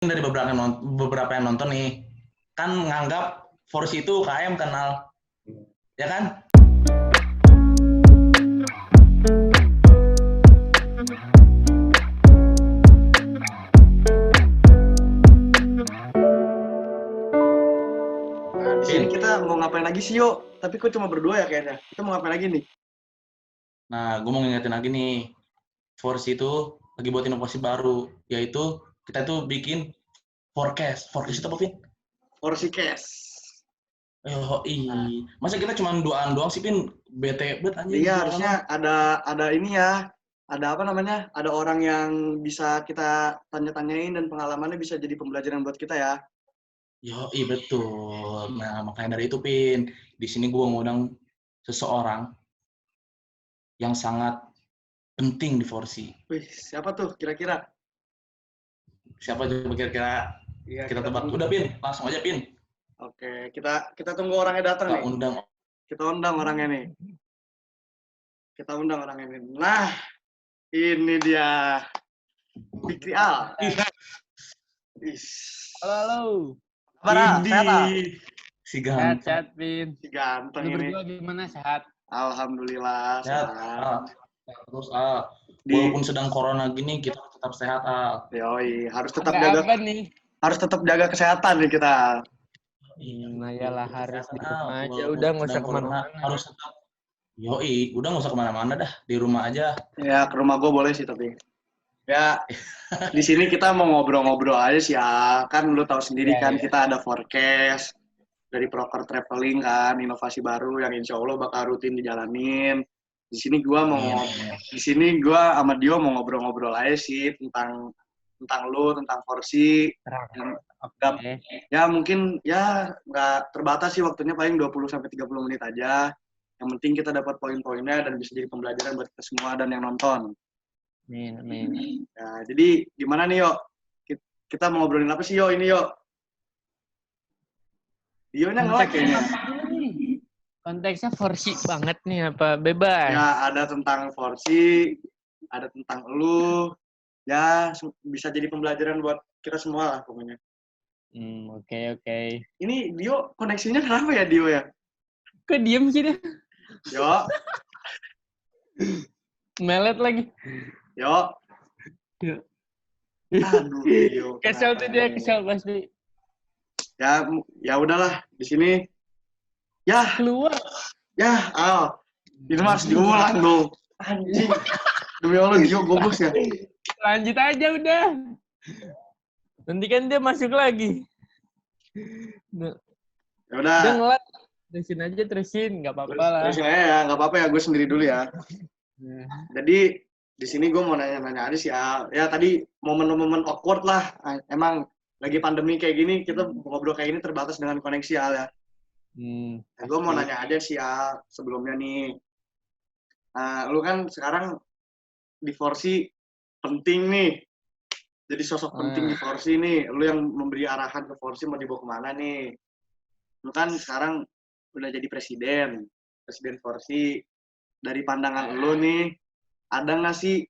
dari beberapa yang nonton nih kan nganggap Force itu KM kenal, ya kan? Nah, di sini kita mau ngapain lagi sih, yuk? Tapi kok cuma berdua ya kayaknya. Kita mau ngapain lagi nih? Nah, gue mau ngingetin lagi nih, Force itu lagi buat inovasi baru, yaitu kita tuh bikin forecast. Forecast itu apa, Pin? Forsikes. Oh, Nah, masa kita cuma duaan doang sih, Pin? Bete bet anjir iya suara harusnya lo. ada ini ya. Ada apa namanya? Ada orang yang bisa kita tanya-tanyain dan pengalamannya bisa jadi pembelajaran buat kita ya. Betul. Nah, makanya dari itu, Pin, di sini gue ngundang seseorang yang sangat penting di Forsi. Wih, siapa tuh kira-kira? Siapa coba kira-kira Iya, kita kita tebak? tunggu. Udah, Pin, langsung aja, Pin. Oke, kita tunggu orangnya datang Kita nih. undang. Kita undang orangnya nih. Kita undang orangnya nih. Nah, ini dia. Fikri Al. Halo, halo. Kabar, Al? Sehat, Al? Si Sehat, ganteng. sehat, Pin. Si ganteng Lu ini. berdua gimana? Sehat? Alhamdulillah, Sehat. sehat. Terus Di walaupun sedang corona gini kita tetap sehat. Yoi, harus tetap Ada jaga apa nih? kesehatan nih kita. Yalah harus Kesehatan di rumah aja. walaupun Udah nggak sedang usah corona kemana-mana. harus tetap. Udah nggak usah kemana-mana dah, di rumah aja. Ya, ke rumah gue boleh sih tapi. Ya, di sini kita mau ngobrol-ngobrol aja sih ya. Kan lu tahu sendiri Iya, kan iya. kita ada forecast dari Proker Traveling kan, inovasi baru yang insya Allah bakal rutin dijalanin. Amin. Di sini gua sama Dio mau ngobrol-ngobrol aja sih tentang lu, tentang Forsi. Terang. Yang Oke. ya mungkin ya nggak terbatas sih waktunya, paling 20 sampai 30 menit aja. Yang penting kita dapat poin-poinnya dan bisa jadi pembelajaran buat kita semua dan yang nonton. Amin, amin. Ya, jadi gimana nih, Yo? Kita mau ngobrolin apa sih, Yo, ini, Yo? Dio-nya nge-like Konteksnya kayaknya. apa dulu nih? Konteksnya forsi banget nih apa bebas? Ya, ada tentang Forsi, ada tentang lu. Ya, bisa jadi pembelajaran buat kita semua lah pokoknya. Oke, oke. Ini Dio, koneksinya kenapa ya, Dio ya? Kok diem sih dia? Yo, Melet lagi. yo. Ya. Aduh, Dio. Kesel tuh dia, kesel pasti. Ya udahlah di sini. Ya, Keluar. Al. Ini harus diulang dong. Anjing. Demi Allah, Dio goblok ya. Lanjut aja udah. Nanti kan dia masuk lagi. Ya Dia udah. ngelat. Terusin aja, terusin. Nggak apa-apa lah. Terusin aja ya, nggak apa-apa ya, gue sendiri dulu ya. Nah. Jadi di sini gue mau nanya-nanya aja sih, Al. Ya tadi momen-momen awkward lah. Emang lagi pandemi kayak gini, kita ngobrol kayak gini terbatas dengan koneksi, Al ya. Gue mau nanya aja sih, Al, sebelumnya nih. Lu kan sekarang di Forsi penting nih. Jadi sosok penting di Forsi nih. Lu yang memberi arahan ke Forsi mau dibawa kemana nih. Lu kan sekarang udah jadi presiden Forsi. Dari pandangan lu nih, ada nggak sih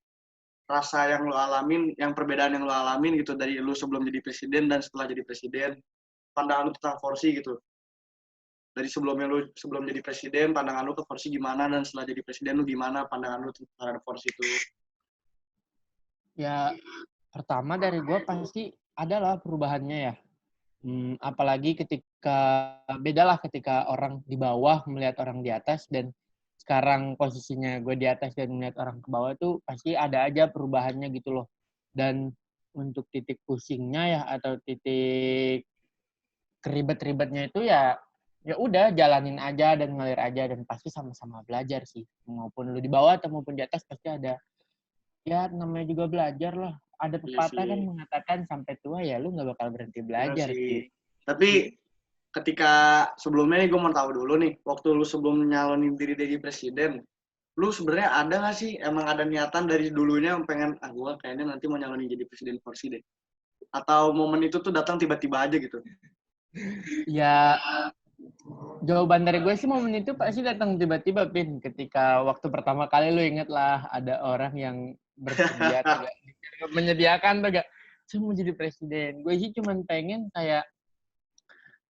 rasa yang lu alamin, yang perbedaan yang lu alamin gitu dari lu sebelum jadi presiden dan setelah jadi presiden? Pandangan lu tentang Forsi gitu. Dari sebelum jadi presiden, pandangan lu ke Forsi gimana, dan setelah jadi presiden lu gimana pandangan lu terhadap Forsi itu? Ya, pertama dari gue pasti adalah perubahannya ya. Apalagi bedalah ketika orang di bawah melihat orang di atas dan sekarang posisinya gue di atas dan melihat orang ke bawah tuh pasti ada aja perubahannya gitu loh. Dan untuk titik pusingnya ya atau titik keribet-ribetnya itu ya udah jalanin aja dan ngalir aja dan pasti sama-sama belajar sih. Maupun lu di bawah atau maupun di atas pasti ada. Ya namanya juga belajar lah. Ada pepatah kan mengatakan sampai tua ya lu nggak bakal berhenti belajar sih. Tapi ketika sebelumnya nih gue mau tahu dulu nih, waktu lu sebelum nyalonin diri jadi presiden, lu sebenarnya ada nggak sih emang ada niatan dari dulunya pengen gue kayaknya nanti mau nyalonin jadi presiden Forsi deh? Atau momen itu tuh datang tiba-tiba aja gitu? Ya jawaban dari gue sih momen itu pasti datang tiba-tiba, Pin. Ketika waktu pertama kali lu inget lah ada orang yang bersedia menyediakan tuh gak mau jadi presiden. Gue sih cuman pengen kayak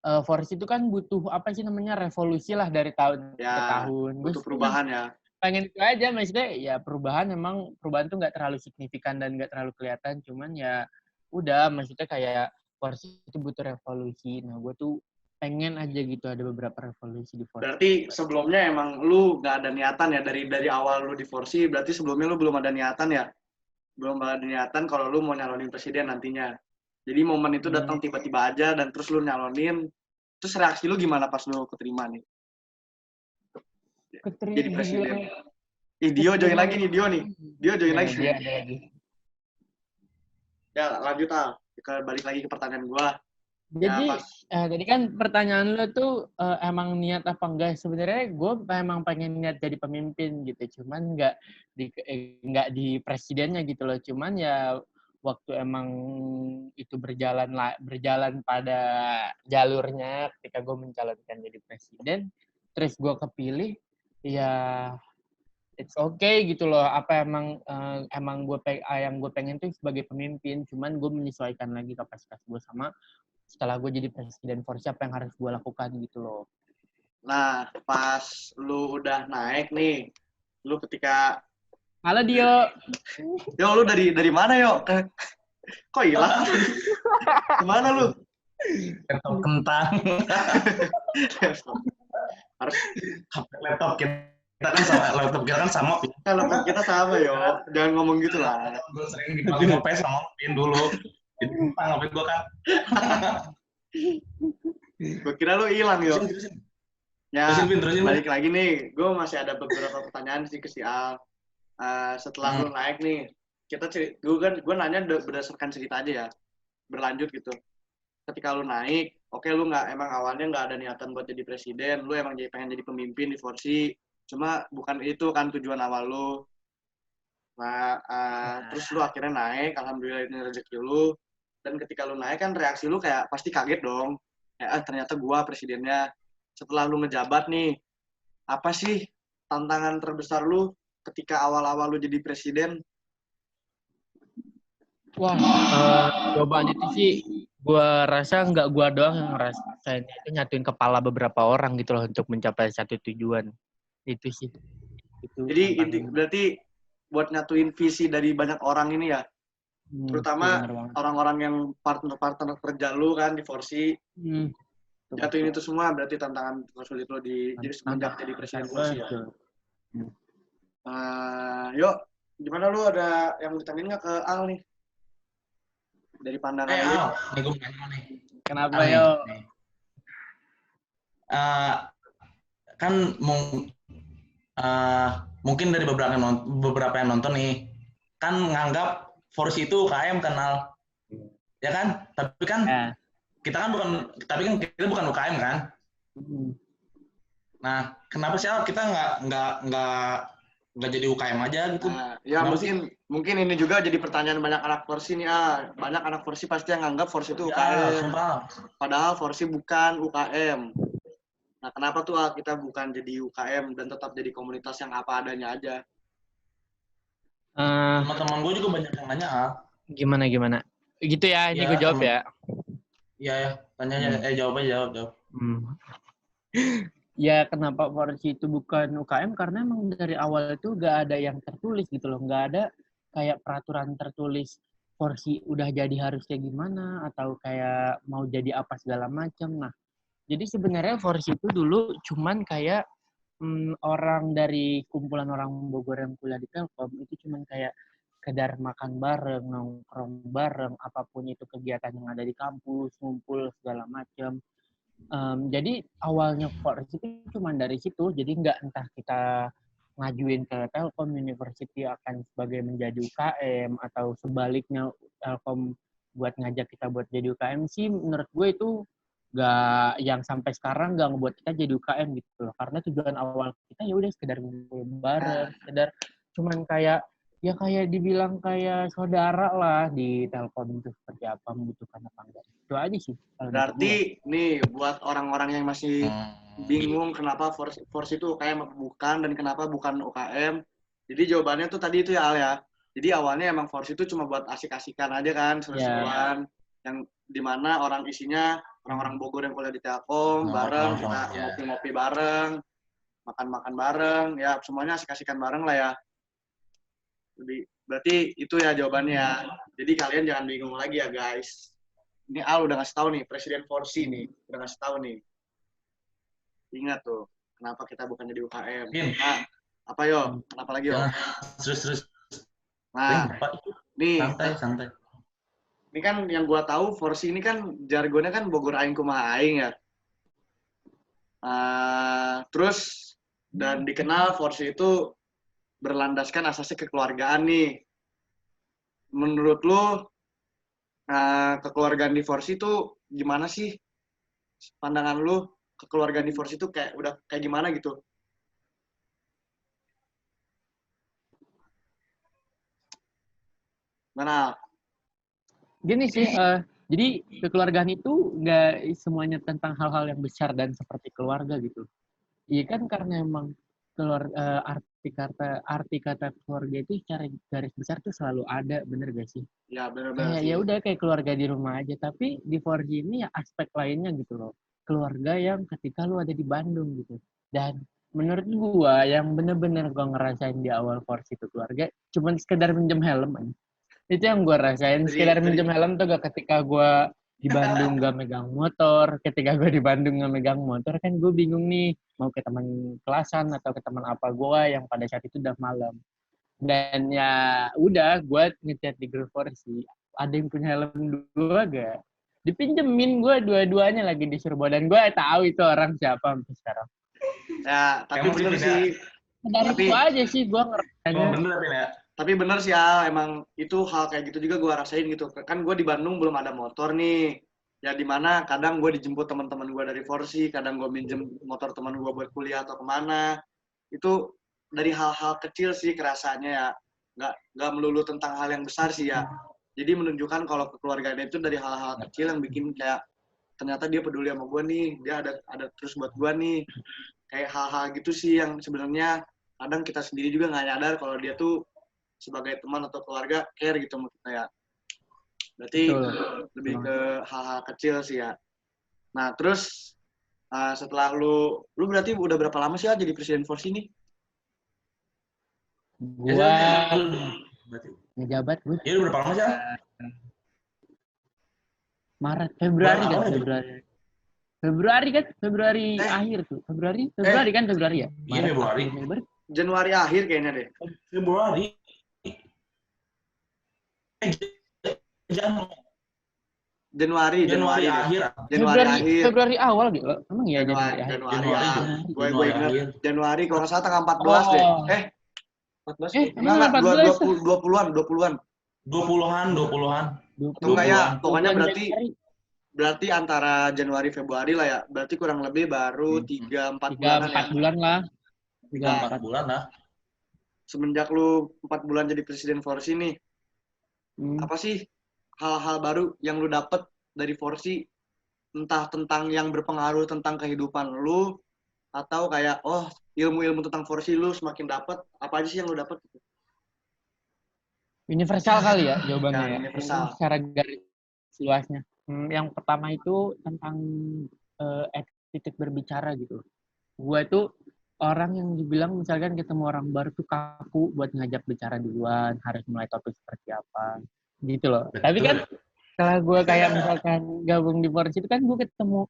Force itu kan butuh apa sih namanya revolusi lah dari tahun ke tahun. Butuh perubahan ya. Pengen itu aja, maksudnya ya perubahan tuh nggak terlalu signifikan dan nggak terlalu kelihatan, cuman ya udah, maksudnya kayak Force itu butuh revolusi. Nah gue tuh pengen aja gitu ada beberapa revolusi di Force. Berarti sebelumnya emang lu nggak ada niatan ya dari awal lu di Force, berarti sebelumnya lu belum ada niatan ya? Belum ada niatan kalau lu mau nyalonin presiden nantinya. Jadi momen itu datang tiba-tiba aja dan terus lu nyalonin. Terus reaksi lu gimana pas lu keterima nih? Jadi presiden. Dio join lagi nih, Dio join lagi. Dia ada lagi. Ya lanjut balik lagi ke pertanyaan gua. Jadi tadi kan pertanyaan lu tuh emang niat apa enggak? Sebenarnya gue emang pengen niat jadi pemimpin gitu, cuman nggak di presidennya gitu loh. Cuman ya waktu emang itu berjalan pada jalurnya ketika gue mencalonkan jadi presiden, terus gue kepilih, ya it's okay gitu loh. Apa emang yang gue pengen tuh sebagai pemimpin, cuman gue menyesuaikan lagi kapasitas gue sama setelah gue jadi presiden Force apa yang harus gue lakukan gitu loh. Nah, pas lu udah naik nih, lu ketika halo Dio. Yo, lu dari mana yo? Kok hilang? Kemana lu? Laptop kentang. Harus laptop kita kan sama. Laptop kita sama yo. Jangan ngomong gitu lah. Gue sering dipanggil ngopi sama Pin dulu. Jadi kentang ngopi gue kan. Gue kira lu hilang yo. Ya, terusin, balik lagi nih. Gue masih ada beberapa pertanyaan sih ke si Al. Setelah lu naik nih, gue nanya berdasarkan cerita aja ya, berlanjut gitu. Ketika lu naik, oke, lu emang awalnya nggak ada niatan buat jadi presiden, lu emang pengen jadi pemimpin di Force, cuma bukan itu kan tujuan awal lu. Nah, terus lu akhirnya naik, alhamdulillah ini rezeki lu. Dan ketika lu naik kan reaksi lu kayak pasti kaget dong. Ternyata gua presidennya. Setelah lu ngejabat nih, apa sih tantangan terbesar lu ketika awal-awal lu jadi presiden? Wah, jawaban itu sih gue rasa nggak gue doang yang ngerasain itu, nyatuin kepala beberapa orang gitu loh untuk mencapai satu tujuan. Itu sih. Jadi berarti buat nyatuin visi dari banyak orang ini ya, terutama orang-orang yang partner kerja lu kan di Force, nyatuin itu semua berarti tantangan tersulit lo jadi semenjak jadi presiden Force ya. Yuk, gimana lu, ada yang ditanyain nggak ke Al nih? Dari pandangan lu. Nih gue nanya nih. Kenapa yo? Kan mungkin dari beberapa yang nonton nih kan nganggap Force itu UKM kenal, ya kan? Tapi kan kita bukan UKM kan? Nah, kenapa sih kita nggak jadi UKM aja gitu? Ya mungkin ini juga jadi pertanyaan banyak anak Force nih. Banyak anak Force pasti yang nganggap Force itu UKM. Padahal Force bukan UKM. Nah, kenapa tuh kita bukan jadi UKM dan tetap jadi komunitas yang apa adanya aja? Teman-teman gue juga banyak yang nanya, Gimana? Gitu ya, ini gue jawab ya. Iya, tanyanya, jawab aja. Ya, kenapa Force itu bukan UKM? Karena emang dari awal itu gak ada yang tertulis gitu loh. Gak ada kayak peraturan tertulis Force udah jadi harus kayak gimana, atau kayak mau jadi apa segala macam. Nah, jadi sebenarnya Force itu dulu cuman kayak orang dari kumpulan orang Bogor yang kuliah di Telkom, itu cuman kayak sekedar makan bareng, nongkrong bareng, apapun itu kegiatan yang ada di kampus, ngumpul segala macam. Jadi awalnya Force itu cuma dari situ, jadi nggak entah kita ngajuin ke Telkom University akan sebagai menjadi UKM atau sebaliknya Telkom buat ngajak kita buat jadi UKM sih, menurut gue itu nggak, yang sampai sekarang nggak ngebuat kita jadi UKM gitu loh. Karena tujuan awal kita ya udah sekedar ngumpul bareng, sekedar cuman kayak dibilang kayak saudara lah di Telkom itu seperti apa, membutuhkan apa enggak. Itu aja sih. Berarti nih buat orang-orang yang masih bingung kenapa Force itu UKM apa bukan dan kenapa bukan UKM. Jadi jawabannya tuh tadi itu ya Al ya. Jadi awalnya emang Force itu cuma buat asik-asikan aja kan, seru-seruan. Yang dimana orang isinya orang-orang Bogor yang kuliah di Telkom, bareng, kita ngopi-ngopi bareng, makan-makan bareng, ya semuanya asik-asikan bareng lah ya. Berarti itu ya jawabannya. Jadi kalian jangan bingung lagi ya guys. Ini Al udah ngasih tahu nih, Presiden Forsi nih, udah ngasih tahu nih. Ingat tuh, kenapa kita bukan jadi UKM. Nah, apa yo? Kenapa lagi yo? Terus. Nah, nih, santai. Ini kan yang gua tahu Forsi ini kan jargonnya kan Bogor aing kumaha aing ya. Terus dan dikenal Forsi itu berlandaskan asasnya kekeluargaan nih. Menurut lu kekeluargaan di Forsi itu gimana sih? Pandangan lu kekeluargaan di Forsi itu kayak udah kayak gimana gitu? Mana? Gini sih, jadi kekeluargaan itu nggak semuanya tentang hal-hal yang besar dan seperti keluarga gitu. Iya kan karena emang arti kata keluarga itu secara garis besar tuh selalu ada, bener gak sih? Ya benar-benar. Ya udah kayak keluarga di rumah aja, tapi di 4G ini ya aspek lainnya gitu loh. Keluarga yang ketika lu ada di Bandung gitu. Dan menurut gua yang bener-bener gua ngerasain di awal 4G itu keluarga, cuman sekedar minjem helm aja. Itu yang gue rasain, sekedar minjem helm tuh gak ketika gue di Bandung gak megang motor, ketika gue di Bandung gak megang motor, kan gue bingung nih, mau ke teman kelasan atau ke teman apa gue yang pada saat itu udah malam. Dan ya udah, gue ngechat di grup Forsi, ada yang punya helm dua gak? Dipinjemin gue dua-duanya lagi disuruh bawa, dan gue tahu itu orang siapa sampai sekarang. Ya, tapi bener sih. Dari itu aja sih gue ngerasanya. Bener ya. Tapi bener sih ya, emang itu hal kayak gitu juga gue rasain gitu. Kan gue di Bandung belum ada motor nih. Ya dimana kadang gue dijemput teman-teman gue dari Forsi, kadang gue minjem motor teman gue buat kuliah atau kemana. Itu dari hal-hal kecil sih kerasanya ya. Nggak melulu tentang hal yang besar sih ya. Jadi menunjukkan kalau kekeluargaan itu dari hal-hal kecil yang bikin kayak ternyata dia peduli sama gue nih, dia ada terus buat gue nih. Kayak hal-hal gitu sih yang sebenarnya kadang kita sendiri juga nggak nyadar kalau dia tuh sebagai teman atau keluarga care gitu sama kita ya. Berarti lebih ke hal-hal kecil sih ya. Nah terus setelah lu berarti udah berapa lama sih ya jadi presiden Forsi ini? Gua ngejabat gue. Iya udah berapa lama sih? Maret, Februari kan Februari akhir tuh. Februari kan Februari ya? Iya Februari. Januari akhir kayaknya deh. Februari. Januari akhir. Februari awal gitu. Emang ya Januari akhir. Gue ingat Januari kalau nggak salah tanggal 14 deh. 14? Enggak, 20-an. 20-an. Atau kayak pokoknya berarti antara Januari Februari lah ya. Berarti kurang lebih baru 3-4 bulan ya. 4 bulan lah. 3-4 bulan lah. Semenjak lu 4 bulan jadi presiden Forsi nih, apa sih hal-hal baru yang lu dapet dari Forsi? Entah tentang yang berpengaruh tentang kehidupan lu, atau kayak, ilmu-ilmu tentang Forsi lu semakin dapet, apa aja sih yang lu dapet? Universal kali ya jawabannya ya. Universal. Secara garis luasnya. Yang pertama itu tentang attitude berbicara gitu. Gue tuh orang yang dibilang misalkan ketemu orang baru tuh kaku buat ngajak bicara duluan, harus mulai topik seperti apa, gitu loh. Betul. Tapi kan setelah gue kayak misalkan gabung di Forsi itu kan gue ketemu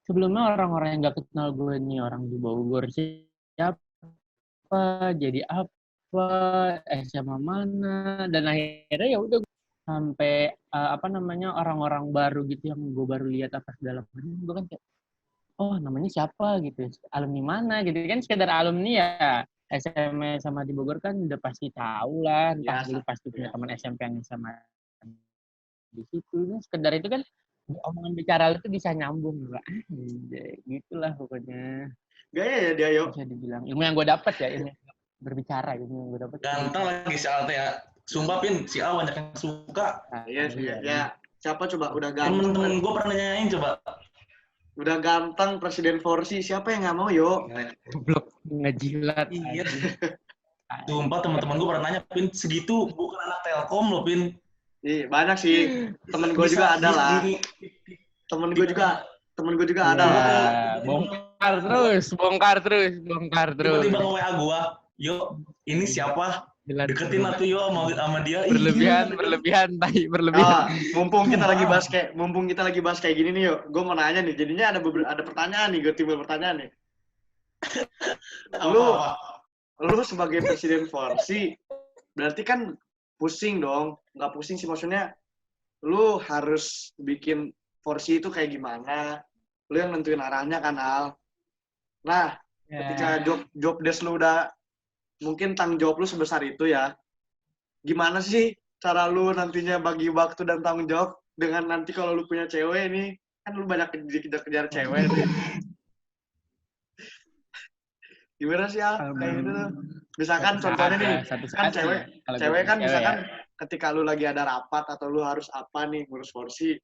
sebelumnya orang-orang yang gak kenal gue nih, orang di Bogor siapa, jadi apa, SMA mana, dan akhirnya ya udah sampai orang-orang baru gitu yang gue baru lihat apa segala macam, gue kan kayak namanya siapa gitu, alumni mana gitu kan, sekedar alumni ya SMA sama di Bogor kan udah pasti tahu lah, entah dulu pasti punya teman SMP yang sama di situ, sekedar itu kan omongan bicara lu tuh bisa nyambung lah, gitulah pokoknya. Gaya ya dia yo. Bisa dibilang ilmu yang gue dapat ya, ilmu berbicara, ilmu yang gue dapat. Ganteng lagi si Alte ya, sumpah Pin, si Al banyak yang suka. Iya sih ya. Siapa coba udah ganteng? Temen-temen gue pernah nanyain coba. Udah ganteng presiden Forsi, siapa yang nggak mau yo? Goblok, ngejilat. Iya. Sumpah teman-teman gue pernah nanya, Pin, segitu bukan anak Telkom loh, Pin. Iya, banyak sih. Temen gue juga ada lah. Temen gue juga ada lah. Bongkar terus. Tiba-tiba ke WA gue, yo, ini siapa? Deketin lah tuh yo sama dia. Berlebihan. Mumpung kita lagi bahas kayak gini nih, yuk. Gue mau nanya nih, jadinya ada pertanyaan nih, gue timbul pertanyaan nih. Lu sebagai presiden Forsi, berarti kan pusing dong. Nggak pusing sih, maksudnya lu harus bikin Forsi itu kayak gimana. Lu yang nentuin arahnya kan, Al. Nah, ketika job desk lu udah, mungkin tanggung jawab lu sebesar itu ya, gimana sih cara lu nantinya bagi waktu dan tanggung jawab dengan nanti kalau lu punya cewek nih, kan lu banyak kejar cewek nih. Gimana sih, Al? Kayak gitu tuh. Misalkan contohnya nih, kan cewek kan misalkan ketika lu lagi ada rapat atau lu harus apa nih, ngurus Forsi.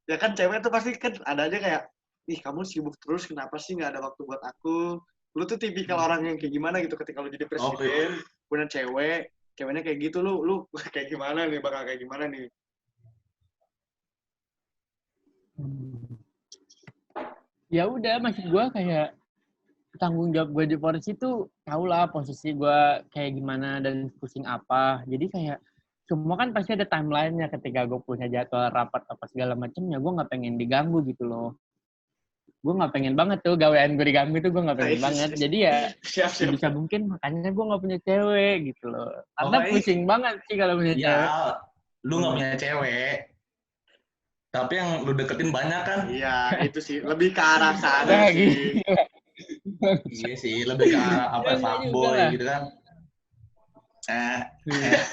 Ya kan cewek tuh pasti kan ada aja kayak, ih kamu sibuk terus, kenapa sih nggak ada waktu buat aku? Lu tuh tipikal orang yang kayak gimana gitu ketika lu jadi presiden, punya ceweknya kayak gitu, lu kayak gimana nih, bakal kayak gimana nih? Ya udah, maksud gue kayak tanggung jawab gue di Forsi itu tau lah posisi gue kayak gimana dan pusing apa. Jadi kayak semua kan pasti ada timeline-nya ketika gue punya jadwal rapat apa segala macam, ya gue nggak pengen diganggu gitu loh. Gue nggak pengen banget tuh gawean gue diganggu itu, gue nggak pengen banget. Jadi ya bisa mungkin makanya gue nggak punya cewek gitu loh. Karena pusing banget sih kalau punya cewek. Ya, lu nggak punya cewek. Tapi yang lu deketin banyak kan? Iya, itu sih. Lebih ke arah sana sih. Iya sih, lebih ke arah apa, fuckboy gitu kan.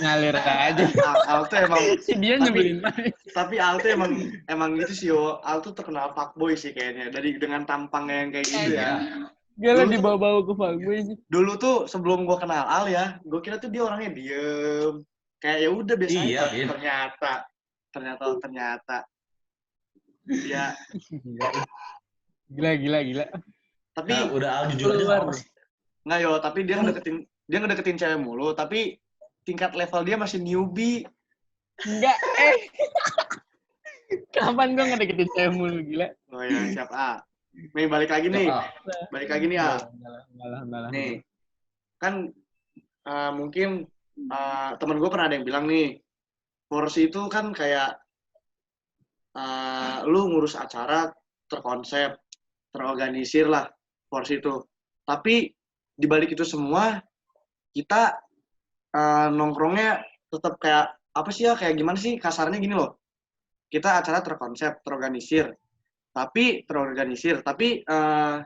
Ngalir aja. Al tuh emang si dia nyebelin banget. Tapi Al tuh emang gitu sih, yo. Al tuh terkenal fuckboy sih kayaknya dengan tampangnya yang kayak gitu ya. Gila dibawa-bawa ke fuckboy sih. Dulu tuh sebelum gua kenal Al ya, gua kira tuh dia orangnya diem. Kayak ya udah biasa aja. Ternyata. Ya. Gila. Tapi udah Al jujur aja apa sih? Nggak yo, tapi dia ngedeketin cewek mulu, tapi tingkat level dia masih newbie. Enggak, Kapan gue ngedeketin cewek mulu, gila? Oh ya, siap A. Nih, balik lagi nih, A. Nih, kan mungkin temen gue pernah ada yang bilang nih, Forsi itu kan kayak lu ngurus acara terkonsep, terorganisir lah Forsi itu. Tapi di balik itu semua, kita nongkrongnya tetap kayak apa sih ya, kayak gimana sih kasarnya gini loh, kita acara terkonsep, terorganisir, tapi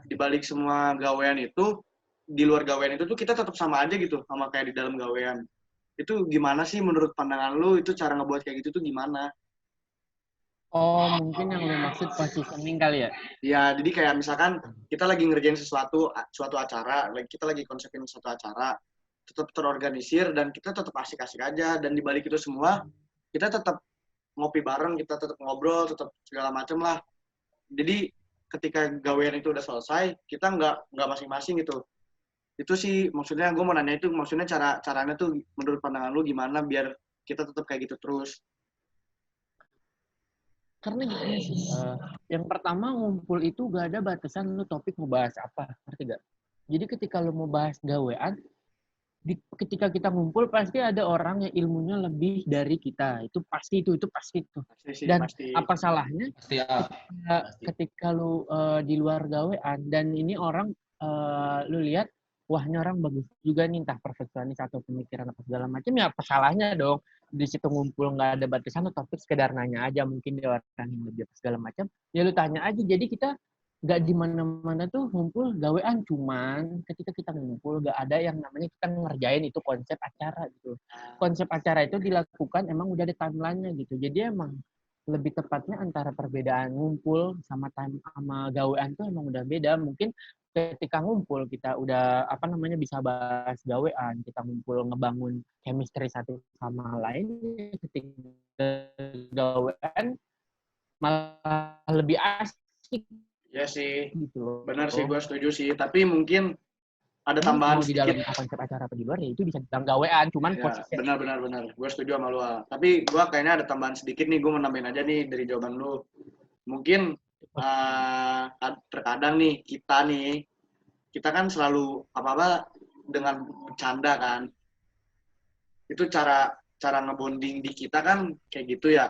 di balik semua gawean itu, di luar gawean itu tuh kita tetap sama aja gitu sama kayak di dalam gawean. Itu gimana sih menurut pandangan lu, itu cara ngebuat kayak gitu tuh gimana? Oh, mungkin yang lu maksud positioning kali ya? Ya, jadi kayak misalkan kita lagi ngerjain suatu acara, kita lagi konsepin suatu acara, tetap terorganisir dan kita tetap asik-asik aja, dan dibalik itu semua kita tetap ngopi bareng, kita tetap ngobrol, tetap segala macem lah. Jadi ketika gawean itu udah selesai, kita nggak masing-masing gitu. Itu sih maksudnya, gue mau nanya itu maksudnya caranya tuh menurut pandangan lu gimana biar kita tetap kayak gitu terus? Karena gini sih, yang pertama ngumpul itu gak ada batasan lu topik mau bahas apa, ngerti gak? Jadi ketika lu mau bahas gawean, ketika kita ngumpul pasti ada orang yang ilmunya lebih dari kita. Itu pasti. Dan pasti. Apa salahnya ketika lu di luar gawean dan ini orang lu lihat, wah ini orang bagus juga nih, entah perfeksionis atau pemikiran apa segala macam, ya apa salahnya dong di situ ngumpul, nggak ada batasan, topik sekedar nanya aja, mungkin dia orang yang lebih apa segala macam, ya lu tanya aja. Jadi kita nggak di mana-mana tuh ngumpul gawean, cuman ketika kita ngumpul nggak ada yang namanya kita ngerjain itu konsep acara gitu. Konsep acara itu dilakukan emang udah ada timeline-nya gitu. Jadi emang lebih tepatnya antara perbedaan ngumpul sama gawean tuh emang udah beda. Mungkin ketika ngumpul kita udah bisa bahas gawean, kita ngumpul ngebangun chemistry satu sama lain. Ketika gawean malah lebih asik. Ya sih, gitu. Benar sih, gue setuju sih. Tapi mungkin ada tambahan mau di dalam sedikit. konsep acara apa di luar ya itu bisa dibilang gawean, cuman Ya, posisinya benar. Gue setuju sama lu. Tapi gue kayaknya ada tambahan sedikit nih, gue mau nambahin aja nih dari jawaban lu. Mungkin terkadang nih kita kan selalu apa-apa dengan bercanda kan. Itu cara ngebonding di kita kan kayak gitu ya.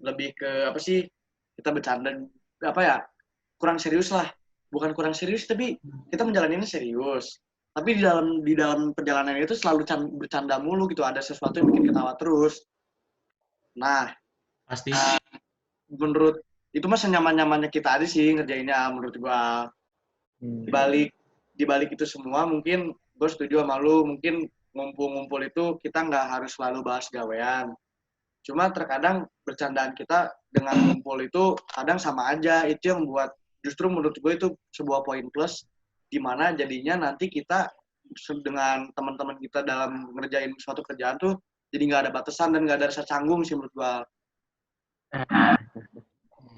Lebih ke apa sih? Kita bercanda apa ya? Kurang serius lah. Bukan kurang serius tapi kita menjalaninya serius. Tapi di dalam perjalanan itu selalu bercanda mulu gitu, ada sesuatu yang bikin ketawa terus. Nah, pasti menurut itu mah senyaman-nyamannya kita aja sih ngerjainnya menurut gua. Di balik itu semua mungkin gue setuju sama lu, mungkin ngumpul-ngumpul itu kita nggak harus selalu bahas gawean. Cuma terkadang bercandaan kita dengan ngumpul itu kadang sama aja, itu yang buat justru menurut gue itu sebuah poin plus di mana jadinya nanti kita dengan teman-teman kita dalam ngerjain suatu kerjaan tuh jadi nggak ada batasan dan nggak ada rasa canggung sih menurut gue.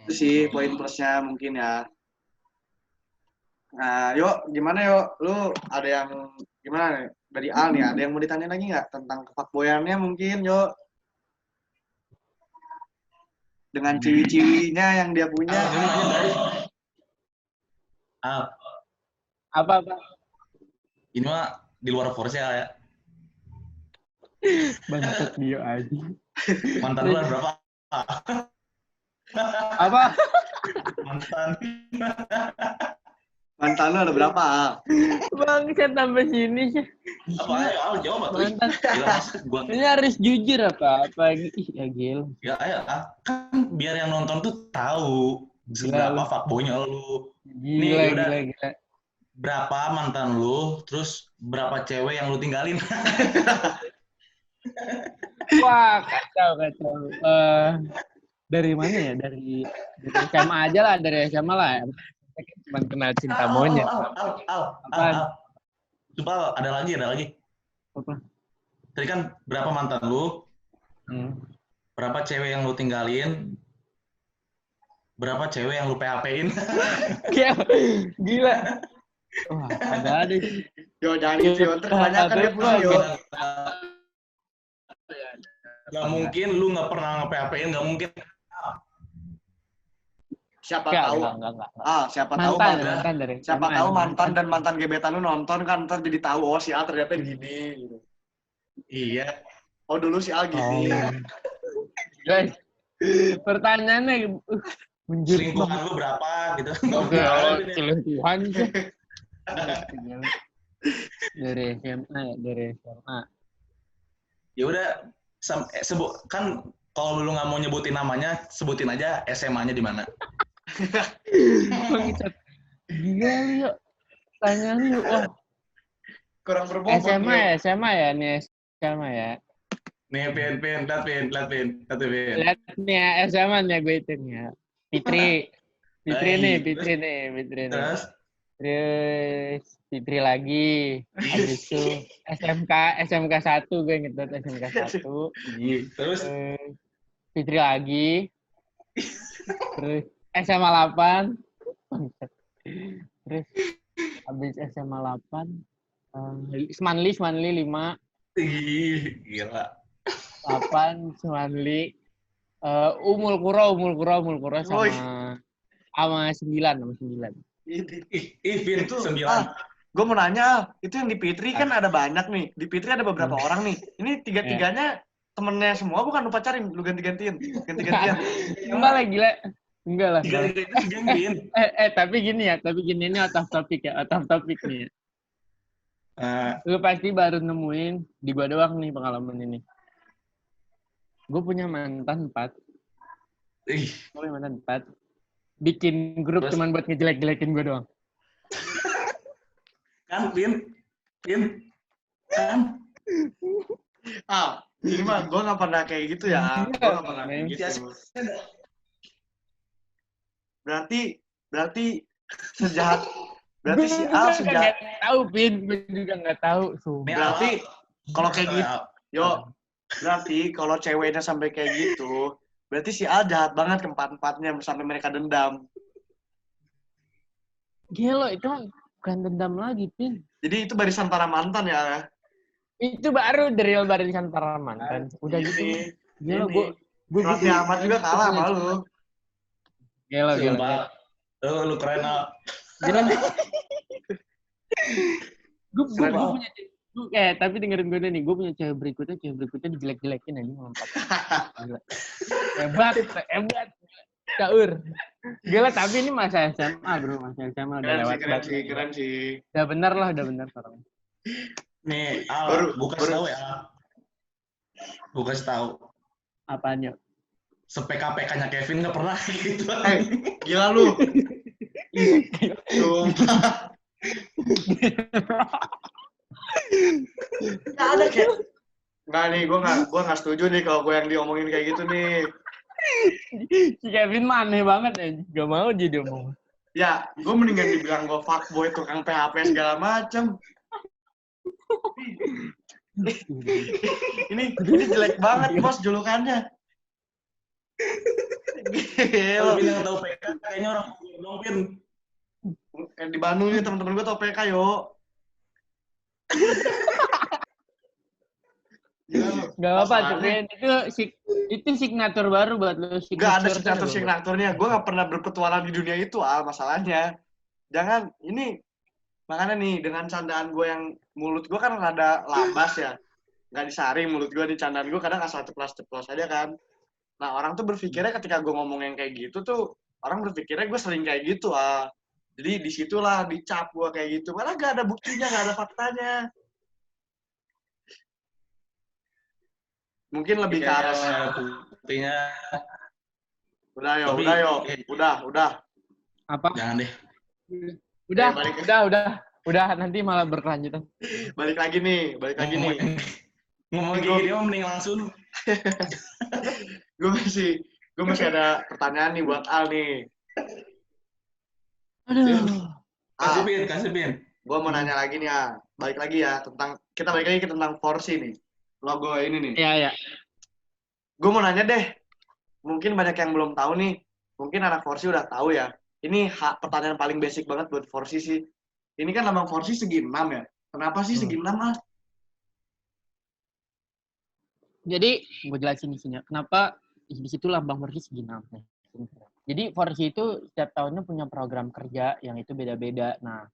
Itu sih poin plusnya mungkin ya. Nah, gimana lu ada yang gimana nih? Dari Al nih, ada yang mau ditanya lagi nggak tentang kefakboyannya mungkin, dengan ciwi-ciwinya yang dia punya. Apa? Ini mah di luar Force ya. Bangsat dia aja. Mantan lu ada berapa? Apa? Mantan lu ada berapa? Bangsat tambah sini sih. Apa ayo jawab tuh. Mantan. Ini harus jujur apa ih ya gil. Ya ayo kan biar yang nonton tuh tahu seberapa fuckboynya lu. Gila. Berapa mantan lu, terus berapa cewek yang lu tinggalin? Wah, kacau. Dari mana ya? Dari SMA aja lah, dari SMA lah. Cuma kenal cinta monyet. Al. Coba ada lagi. Apa? Tadi kan berapa mantan lu? Berapa cewek yang lu tinggalin? Berapa cewek yang lu PHP-in? Gila. Wah, ada deh. Jangan gitu, kebanyakan dia punya, Gak mungkin lu nggak pernah nge-PHP-in, nggak mungkin. Siapa tahu? Siapa tahu mantan dan mantan gebetan lu nonton kan, ntar jadi tahu si A ternyata gini gitu. Iya. Oh dulu si A gini. Guys, pertanyaannya selingkuhan lu berapa gitu? Selingkuhan sih. Dari SMA. Ya udah, kan kalau lu nggak mau nyebutin namanya, sebutin aja SMA-nya di mana. Gila lu yuk. Tanya lu. Wah. Kurang berbobot. SMA ya nih SMA ya. Nih lihat Pin. Lihat nih ya SMA nih gue itu nih ya. Fitri nih. Terus Fitri lagi. Habis itu SMK 1 gue inget banget SMK 1. Terus Fitri lagi. Terus SMA 8. Terus habis SMA 8 Semanli 5. Gila. 8 Semanli. Umul Kuro sama 9. Vin itu 9. Gue mau nanya, itu yang di Fitri kan ada banyak nih. Di Fitri ada beberapa orang nih. Ini tiga-tiganya temennya semua bukan lu pacarin, lu ganti-gantian. Enggak lah gila. Enggak lah. Tiga-tiga itu geng, Vin. Tapi gini ini out of topic nih. Lu pasti baru nemuin di gua doang nih pengalaman ini. Gue punya mantan 4. Bikin grup cuman buat ngejelek-jelekin gue doang. Kan, Pin? Kan? Ini mah gue gak pernah kayak gitu ya. Gue gak pernah kayak gitu. Berarti sejahat. Berarti si Al sejahat. Tahu, Pin. Gue juga gak tahu. Berarti kalau kayak gitu, berarti kalau ceweknya sampai kayak gitu, berarti si Al jahat banget ke 4-4-nya sampai mereka dendam. Gila, itu Bukan dendam lagi, Pin. Jadi itu barisan para mantan ya? Itu baru drill barisan para mantan. Udah gitu. Gila, gue Raffi Ahmad juga kalah sama lu. Gila. Lu keren, Al. Gila. Gue punya tapi dengerin gue nih, gue punya cewek berikutnya dijelek-jelekin aja ngompat. Gila. Hebat. Caur. Gila, tapi ini masa SMA, bro. Masa SMA udah lewat. Keren sih. Udah bener sekarang. Nih, Al, gue kasih tahu ya. Gue kasih tahu. Apaan, yuk? Se-PK-PK-nya Kevin nggak pernah gitu. Gila lu. Sumpah. Nggak ada kayak. Nggak nih, gue nggak setuju nih kalau gue yang diomongin kayak gitu nih. Si Kevin mah aneh banget ya. Gak mau jadi omong. Ya, gue mendingan dibilang gue fuckboy, tukang PHP segala macem. ini jelek banget, Bos, julukannya. Kalau yang tahu PK kayaknya orang dong, Pin. Di Bandung nih teman-teman gue tau PK, yo. Gak apa-apa, Pin. Itu signatur baru buat lo. Gak ada signaturnya. Gue gak pernah berpetualang di dunia itu, masalahnya. Jangan, ini makanya nih, dengan candaan gue yang mulut gue kan rada labas ya. Gak disaring mulut gue, di candaan gue kadang asal ceplos-ceplos aja kan. Nah, orang tuh berpikirnya ketika gue ngomong yang kayak gitu tuh, orang berpikirnya gue sering kayak gitu, Jadi disitulah dicap gue kayak gitu. Malah gak ada buktinya, gak ada faktanya. Mungkin lebih ke arah buktinya. Udah yo. Udah. Apa? Jangan deh. Udah, nanti malah berkelanjutan. Balik lagi nih. Ngomong gini dia mending langsung. Gue masih ada pertanyaan nih buat Al nih. Aduh. Kasih Bin. Gue mau nanya lagi nih ya. Balik lagi ke tentang Forsy nih. Logo ini nih. Iya. Gue mau nanya deh. Mungkin banyak yang belum tahu nih. Mungkin anak Forsy udah tahu ya. Ini pertanyaan paling basic banget buat Forsy sih. Ini kan lambang Forsy segi 6 ya. Kenapa sih segi 6, Al? Jadi, gue jelasin di sini. Kenapa di situ lambang Forsy segi 6. Jadi, Forsy itu setiap tahunnya punya program kerja yang itu beda-beda. Nah,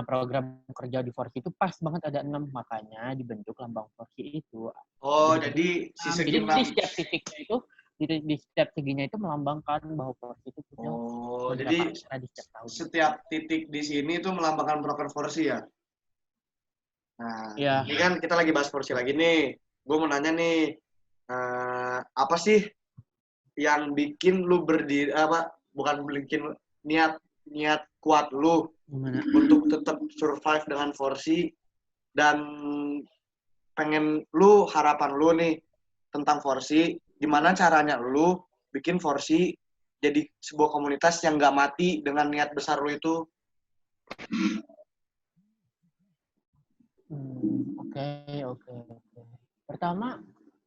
program kerja di Forsy itu pas banget ada 6. Makanya dibentuk lambang Forsy itu. Oh, jadi si segi 6. Jadi, di setiap titiknya itu, di setiap seginya itu melambangkan bahwa Forsy itu punya jadi setiap titik di sini itu melambangkan program Forsy ya? Nah, ini kan kita lagi bahas Forsy lagi nih. Gue mau nanya nih, apa sih yang bikin lu berdiri, bukan bikin niat kuat lu untuk tetap survive dengan Forsy, dan harapan lu nih tentang Forsy, gimana caranya lu bikin Forsy jadi sebuah komunitas yang gak mati dengan niat besar lu itu? Oke. Pertama,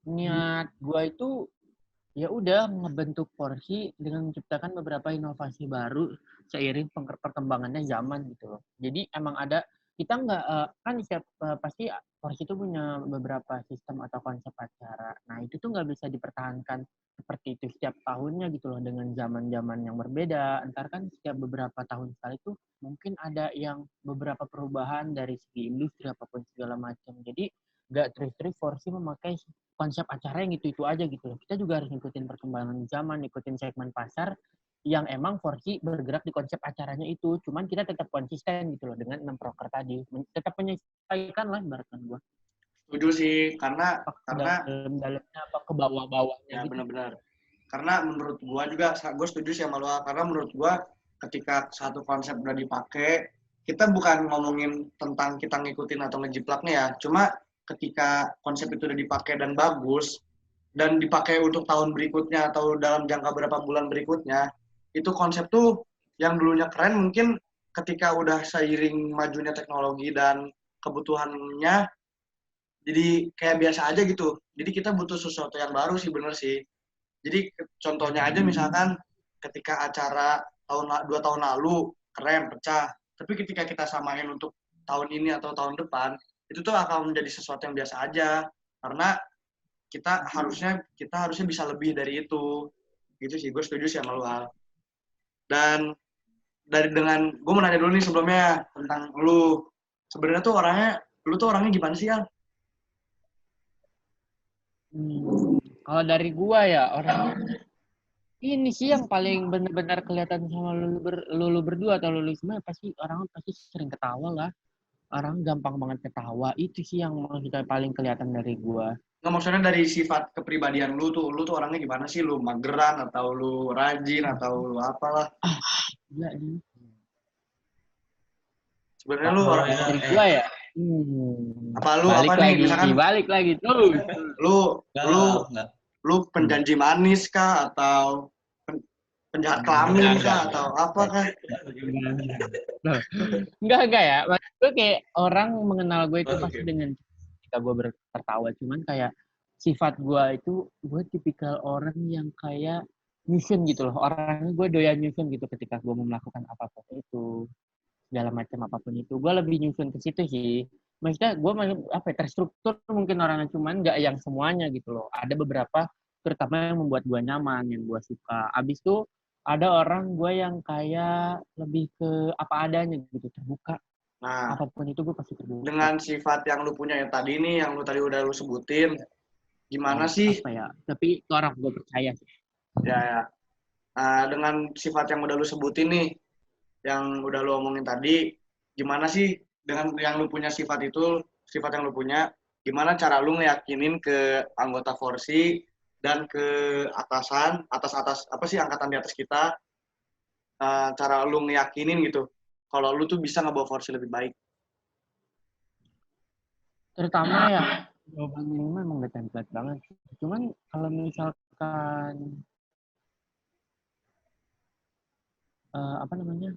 niat gua itu ya udah ngebentuk Forsy dengan menciptakan beberapa inovasi baru seiring perkembangannya zaman gitu loh. Jadi emang ada, kita nggak kan pasti Forsy itu punya beberapa sistem atau konsep acara. Nah itu tuh nggak bisa dipertahankan seperti itu setiap tahunnya gitu loh, dengan zaman-zaman yang berbeda. Ntar kan setiap beberapa tahun sekali tuh mungkin ada yang beberapa perubahan dari segi industri apapun segala macam. Jadi nggak terus-terus Forsy memakai konsep acara yang itu aja gitu loh. Kita juga harus ngikutin perkembangan zaman, ngikutin segmen pasar yang emang Forsy bergerak di konsep acaranya itu. Cuman kita tetap konsisten gitu loh dengan 6 proker tadi. Tetap menyesuaikan lah ibaratkan gua. Setuju sih, karena dalamnya apa ke bawah-bawahnya ya, gitu. Benar-benar. Karena menurut gua juga, gue setuju sih sama lu, karena menurut gua ketika satu konsep udah dipakai, kita bukan ngomongin tentang kita ngikutin atau ngejiplaknya ya, cuma ketika konsep itu udah dipakai dan bagus, dan dipakai untuk tahun berikutnya atau dalam jangka berapa bulan berikutnya, itu konsep tuh yang dulunya keren, mungkin ketika udah seiring majunya teknologi dan kebutuhannya, jadi kayak biasa aja gitu. Jadi kita butuh sesuatu yang baru sih, bener sih. Jadi contohnya aja misalkan ketika acara 2 tahun lalu keren, pecah, Tapi ketika kita samain untuk tahun ini atau tahun depan, itu tuh akan menjadi sesuatu yang biasa aja. Karena kita harusnya bisa lebih dari itu. Gitu sih, gue setuju sih sama lu, Al. Dan gue mau nanya dulu nih sebelumnya tentang lu. Sebenarnya tuh lu tuh orangnya gimana sih, Al? Kalau dari gua ya, orangnya ini sih yang paling benar-benar kelihatan sama lu berdua atau lu semua pasti orang pasti sering ketawa lah. Orang gampang banget ketawa. Itu sih yang maksudnya paling kelihatan dari gua. Nggak, maksudnya dari sifat kepribadian lu tuh orangnya gimana sih? Lu mageran atau lu rajin atau lu apalah? Gila ini. Sebenarnya lu orang dari gua ya. Apa lu balik apa lagi, nih? Misalkan balik lagi tuh. Lu penjanji manis kah atau penjahat kelamin kah atau apa kah? Enggak ya. Maksud gue kayak orang mengenal gue itu pasti dengan ketika gue bertertawa. Cuman kayak sifat gue itu, gue tipikal orang yang kayak nyusun gitu loh. Orangnya gue doyan nyusun gitu ketika gue mau melakukan apapun itu. Segala macam apapun itu. Gue lebih nyusun ke situ sih. Maksudnya gue terstruktur mungkin orangnya, cuman nggak yang semuanya gitu loh. Ada beberapa terutama yang membuat gue nyaman, yang gue suka. Abis itu ada orang gue yang kayak lebih ke apa adanya gitu, terbuka. Nah, apapun itu gue pasti terbuka. Dengan sifat yang lu punya yang tadi nih, yang lu tadi udah lu sebutin, gimana sih? Apa ya? Tapi itu orang gue percaya sih. Ya. Nah, dengan sifat yang udah lu sebutin nih, yang udah lu omongin tadi, gimana sih dengan yang lu punya sifat yang lu punya, gimana cara lu ngeyakinin ke anggota Forsi dan ke atas apa sih angkatan di atas kita, cara lu ngeyakinin gitu kalau lu tuh bisa ngebawa Forsi lebih baik? Terutama ya jawaban ini memang udah template banget. Cuman kalau misalkan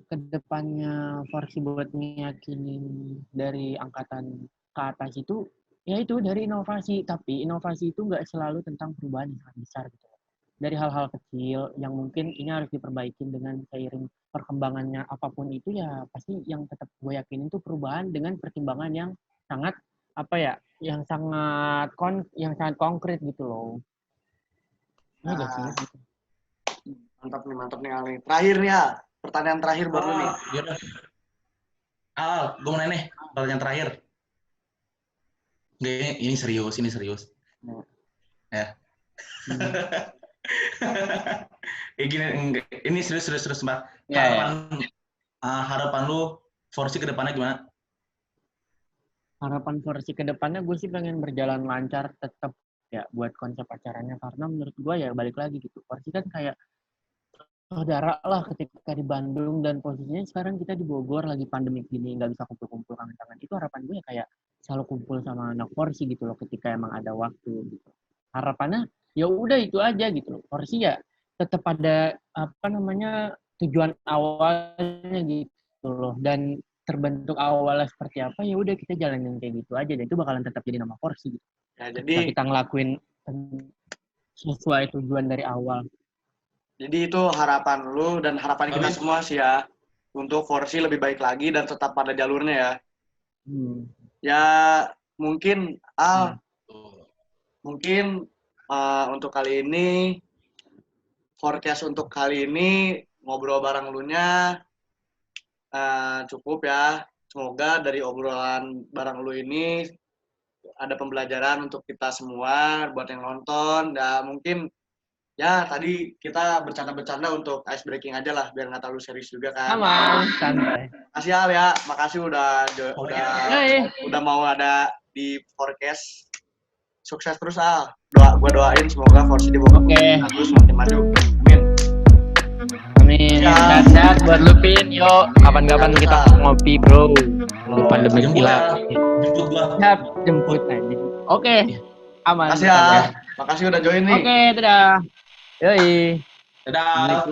kedepannya Forsi buat ngeyakinin dari angkatan ke atas itu, ya itu dari inovasi. Tapi inovasi itu nggak selalu tentang perubahan yang sangat besar gitu. Dari hal-hal kecil yang mungkin ini harus diperbaikin dengan seiring perkembangannya apapun itu, ya pasti yang tetap gue yakinin itu perubahan dengan pertimbangan yang sangat yang sangat konkret gitu loh. Gitu. Mantap nih Ali. Terakhir nih Al, pertanyaan terakhir buat lu nih. Al, gue mau nanya nih, pertanyaan terakhir. Nggak, ini serius. Ya. Ini serius Mbak. Harapan lu Forsi ke depannya gimana? Harapan Forsi ke depannya gue sih pengen berjalan lancar tetap ya buat konsep acaranya, karena menurut gue ya balik lagi gitu. Forsi kan kayak saudara lah ketika di Bandung, dan posisinya sekarang kita di Bogor lagi pandemi gini, nggak bisa kumpul-kumpul kangen-kangen. Itu harapan gue ya kayak selalu kumpul sama anak Forsi gitu loh ketika emang ada waktu gitu. Harapannya ya udah itu aja gitu loh. Forsi ya tetap ada tujuan awalnya gitu loh, dan terbentuk awalnya seperti apa ya udah kita jalanin kayak gitu aja, dan itu bakalan tetap jadi nama Forsi gitu. Ya, jadi kita ngelakuin sesuai tujuan dari awal. Jadi itu harapan lu dan harapan kita semua sih ya, untuk Forsi lebih baik lagi dan tetap pada jalurnya ya. Ya mungkin untuk kali ini forecast untuk kali ini ngobrol bareng lunya cukup ya. Semoga dari obrolan bareng lu ini ada pembelajaran untuk kita semua buat yang nonton. Dan mungkin ya tadi kita bercanda-bercanda untuk ice breaking aja lah, biar nggak terlalu serius juga kan. Sama, santai. Makasih Al ya, makasih udah mau ada di forecast. Sukses terus Al. Gua doain semoga Forsi di Bogor terus makin maju. Amin. Sehat buat lu Pin. Yuk, kapan-kapan kita ngopi bro. Di pandemi gila. Jemput aja. Oke. Aman. Makasih ya. Makasih udah join nih. Oke, dadah. Yoi. Dadah.